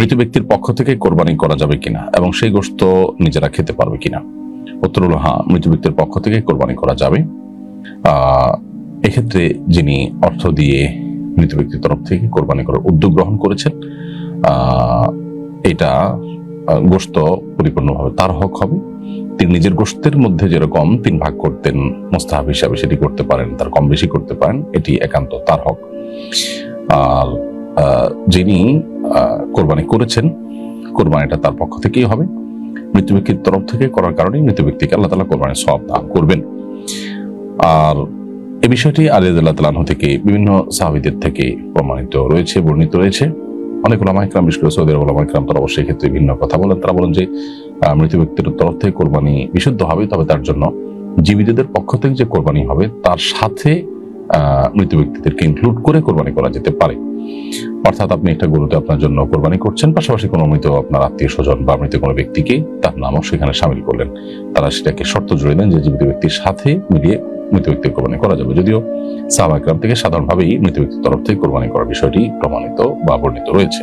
মৃত ব্যক্তির পক্ষ থেকে কোরবানি করা যাবে কিনা এবং সেই গোশত নিজেরা খেতে পারবে কিনা? উত্তর হলো হ্যাঁ, মৃত ব্যক্তির পক্ষ থেকে কোরবানি করা যাবে। এক্ষেত্রে যিনি অর্থ দিয়ে মৃত ব্যক্তির তরফ থেকে কোরবানি করার উদ্যোগ গ্রহণ করেছেন, এটা গোশত পরিপূর্ণভাবে তার হক হবে। তিনি নিজের গোশতের মধ্যে যেরকম 3 ভাগ করতেন মুস্তাহাব হিসাবে, সেটি করতে পারেন, তার কম বেশি করতে পারেন, এটি একান্ত তার হক। আর যিনি কোরবানি করেছেন, কোরবানিটা তার পক্ষ থেকেই হবে। মৃত ব্যক্তির তরফ থেকে করার কারণে মৃত ব্যক্তিকে আল্লাহ তাআলা কোরবানির সওয়াব দান করবেন। আর এই বিষয়টি আলী রাদিয়াল্লাহু তাআলা আনহু থেকে বিভিন্ন সাহাবীদের থেকে প্রমাণিত রয়েছে, বর্ণিত রয়েছে। অনেক উলামা ইকরাম, বিশেষ করে সৌদি আরবের উলামা ইকরাম তারা অবশ্যই ক্ষেত্রে ভিন্ন কথা বলেন। তারা বলেন যে মৃত ব্যক্তির তরফ থেকে কোরবানি বিশুদ্ধ হবে, তবে তার জন্য জীবিতদের পক্ষ থেকে যে কোরবানি হবে তার সাথে মৃত ব্যক্তিদেরকে ইনক্লুড করে কোরবানি করা যেতে পারে। অর্থাৎ আপনি একটা গরুতে আপনার জন্য কোরবানি করছেন, পাশাপাশি কোনো মৃত আপনার আত্মীয় স্বজন বা মৃত কোনো ব্যক্তিকে তার নামও সেখানে সামিল করলেন। তারা সেটাকে শর্ত জুড়ে দেন যে জীবিত ব্যক্তির সাথে মিলিয়ে মৃত ব্যক্তির কোরবানি করা যাবে। যদিও সাহাবা ইকরাম থেকে সাধারণভাবেই মৃত ব্যক্তির তরফ থেকে কোরবানি করার বিষয়টি প্রমাণিত বা বর্ণিত রয়েছে।